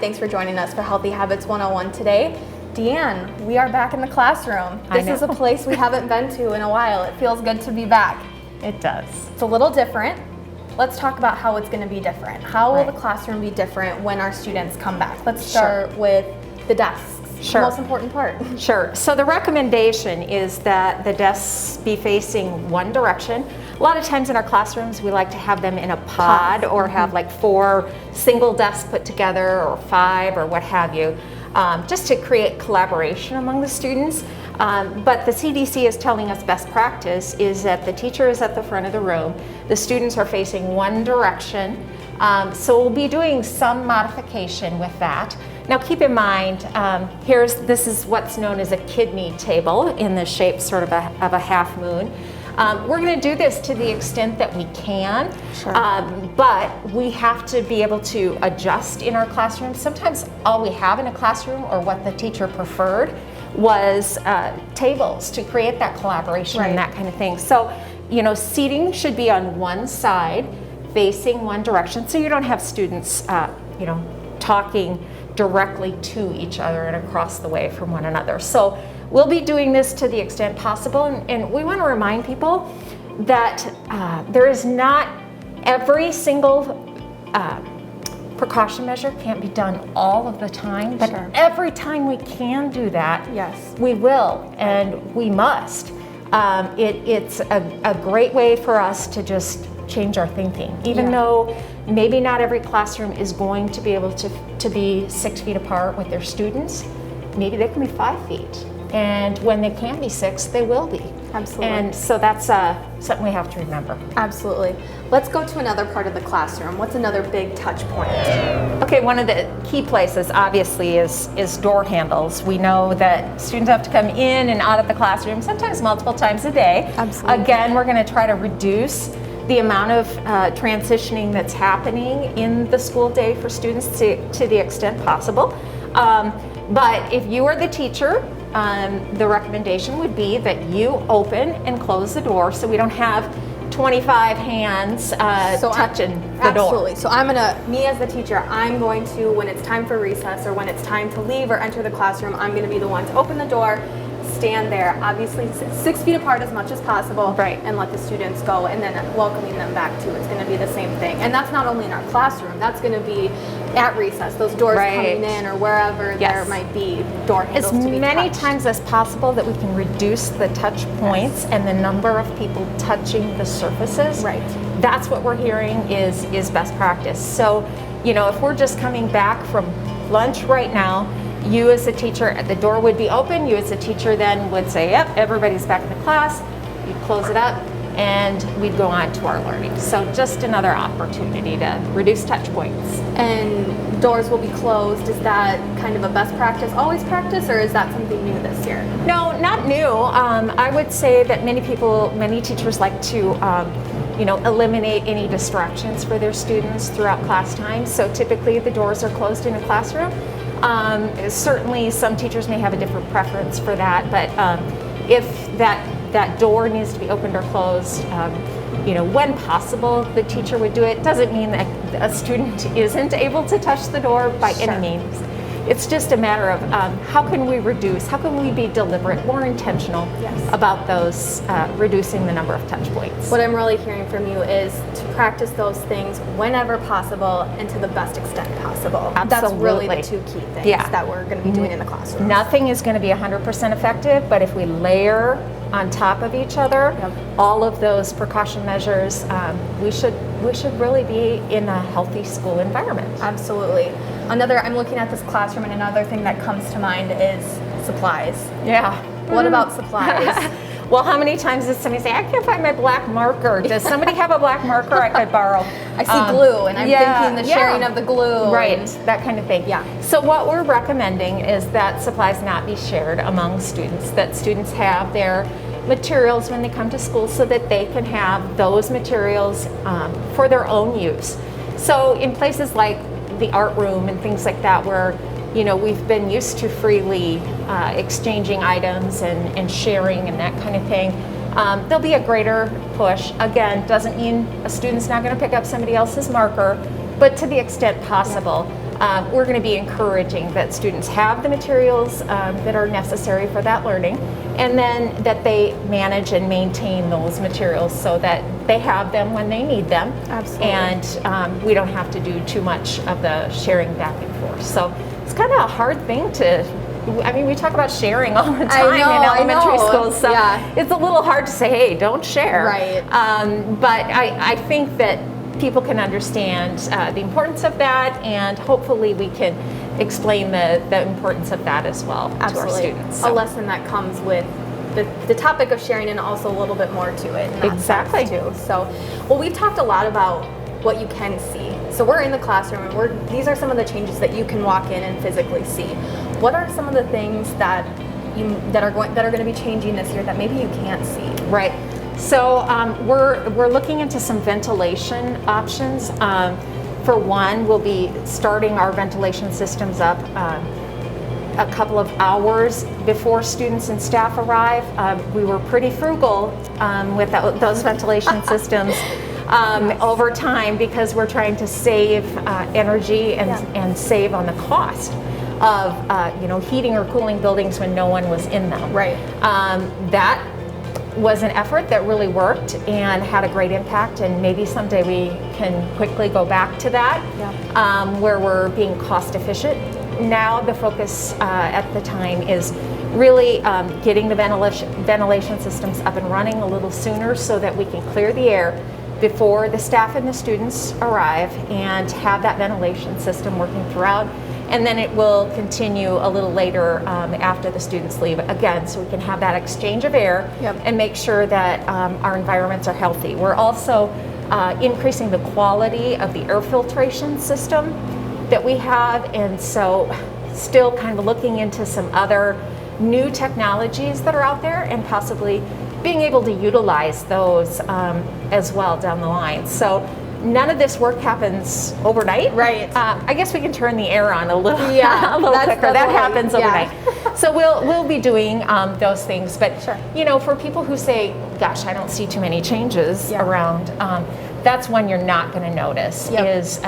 thanks for joining us for Healthy Habits 101 today. Deanne, we are back in the classroom. This is a place we haven't been to in a while. It feels good to be back. It does. It's a little different. Let's talk about how it's going to be different. How will the classroom be different when our students come back? Let's start with the desks. Sure. The most important part. Sure. So the recommendation is that the desks be facing one direction. A lot of times in our classrooms, we like to have them in a pod or have like 4 single desks put together or 5 or what have you, just to create collaboration among the students. But the CDC is telling us best practice is that the teacher is at the front of the room, the students are facing one direction. So we'll be doing some modification with that. Now keep in mind, this is what's known as a kidney table in the shape sort of a half moon. We're going to do this to the extent that we can, but we have to be able to adjust in our classroom. Sometimes all we have in a classroom or what the teacher preferred was tables to create that collaboration and that kind of thing. So, seating should be on one side, facing one direction, so you don't have students, talking directly to each other and across the way from one another. So we'll be doing this to the extent possible, and we want to remind people that there is not every single precaution measure can't be done all of the time, but every time we can do that, we will and we must. It's a great way for us to just change our thinking, even though maybe not every classroom is going to be able to be 6 feet apart with their students. Maybe they can be 5 feet, and when they can be 6, they will be. Absolutely. And so that's something we have to remember. Absolutely. Let's go to another part of the classroom. What's another big touch point? Okay, one of the key places obviously is door handles. We know that students have to come in and out of the classroom sometimes multiple times a day. Absolutely. Again, we're going to try to reduce the amount of transitioning that's happening in the school day for students to the extent possible. But if you are the teacher, the recommendation would be that you open and close the door so we don't have 25 hands touching the door. Absolutely. So me as the teacher, I'm going to, when it's time for recess or when it's time to leave or enter the classroom, I'm going to be the one to open the door, stand there, obviously 6 feet apart as much as possible, and let the students go, and then welcoming them back too. It's going to be the same thing. And that's not only in our classroom, that's going to be at recess, those doors coming in or wherever there might be door handles as to be many touched. times as possible that we can reduce the touch points and the number of people touching the surfaces. That's what we're hearing is best practice. So, if we're just coming back from lunch right now, you as a teacher, the door would be open. You as a teacher then would say, yep, everybody's back in the class. You'd close it up and we'd go on to our learning. So just another opportunity to reduce touch points. And doors will be closed. Is that kind of a best practice, always practice, or is that something new this year? No, not new. I would say that many teachers like to eliminate any distractions for their students throughout class time. So typically the doors are closed in a classroom. Certainly some teachers may have a different preference for that, but if that door needs to be opened or closed, when possible, the teacher would do it. Doesn't mean that a student isn't able to touch the door by any means. It's just a matter of how can we be deliberate, more intentional about those, reducing the number of touch points. What I'm really hearing from you is to practice those things whenever possible and to the best extent possible. Absolutely. That's really the 2 key things that we're going to be doing in the classroom. Nothing is going to be 100% effective, but if we layer on top of each other all of those precaution measures, we should really be in a healthy school environment. Absolutely. I'm looking at this classroom, and another thing that comes to mind is supplies. What about supplies? Well, how many times does somebody say, I can't find my black marker? Does somebody have a black marker I could borrow? I see glue, and I'm thinking the sharing of the glue. That kind of thing. So what we're recommending is that supplies not be shared among students, that students have their materials when they come to school so that they can have those materials for their own use. So in places like the art room and things like that where we've been used to freely exchanging items and sharing and that kind of thing, there'll be a greater push. Again, doesn't mean a student's not going to pick up somebody else's marker, but to the extent possible, we're going to be encouraging that students have the materials that are necessary for that learning, and then that they manage and maintain those materials so that they have them when they need them. Absolutely. And we don't have to do too much of the sharing back and forth. So it's kind of a hard thing to, I mean, we talk about sharing all the time in elementary schools, so it's a little hard to say, hey, don't share. Right. But I think that people can understand the importance of that, and hopefully we can explain the importance of that as well to our students. A lesson that comes with the topic of sharing, and also a little bit more to it. Exactly. Too. So, well, we've talked a lot about what you can see. So we're in the classroom, and these are some of the changes that you can walk in and physically see. What are some of the things that are going to be changing this year that maybe you can't see? Right. So we're looking into some ventilation options. For one, we'll be starting our ventilation systems up a couple of hours before students and staff arrive. We were pretty frugal with those ventilation systems over time, because we're trying to save energy and save on the cost of heating or cooling buildings when no one was in them. Right. That was an effort that really worked and had a great impact, and maybe someday we can quickly go back to that, where we're being cost efficient. Now the focus at the time is really getting the ventilation systems up and running a little sooner so that we can clear the air before the staff and the students arrive, and have that ventilation system working throughout. And then it will continue a little later after the students leave, again, so we can have that exchange of air and make sure that our environments are healthy. We're also increasing the quality of the air filtration system that we have, and so still kind of looking into some other new technologies that are out there, and possibly being able to utilize those as well down the line. So none of this work happens overnight. Right. I guess we can turn the air on a little, quicker. That's That happens overnight. Yeah. So we'll be doing those things. But for people who say, "Gosh, I don't see too many changes around," that's when you're not going to notice. Is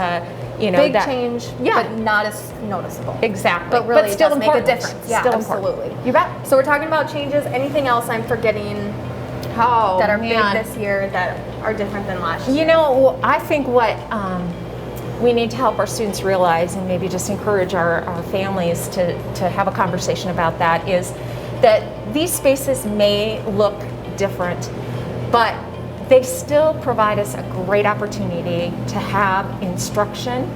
big change, but not as noticeable. Exactly. But really, still does important. make a difference. Yeah, still absolutely. Important. You bet. So we're talking about changes. Anything else I'm forgetting that are big this year that are different than last year? I think what we need to help our students realize, and maybe just encourage our families to have a conversation about that, is that these spaces may look different, but they still provide us a great opportunity to have instruction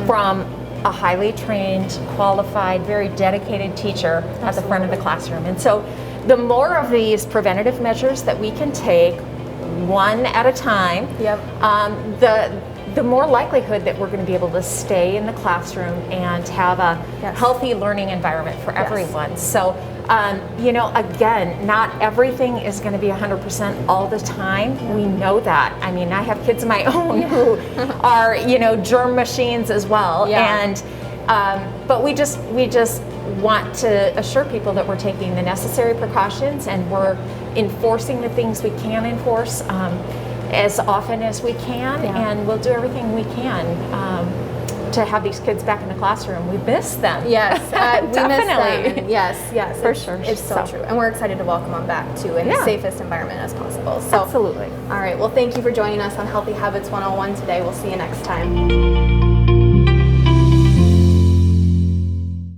from a highly trained, qualified, very dedicated teacher at the front of the classroom. And so the more of these preventative measures that we can take one at a time, the more likelihood that we're going to be able to stay in the classroom and have a healthy learning environment for everyone. So, again, not everything is going to be 100% all the time. We know that. I mean, I have kids of my own who are, germ machines as well. And but we just want to assure people that we're taking the necessary precautions, and we're enforcing the things we can enforce as often as we can, and we'll do everything we can to have these kids back in the classroom. We miss them. Yes, we definitely. miss them. Yes, for sure. It's so true, and we're excited to welcome them back too in the safest environment as possible. So, absolutely. All right. Well, thank you for joining us on Healthy Habits 101 today. We'll see you next time.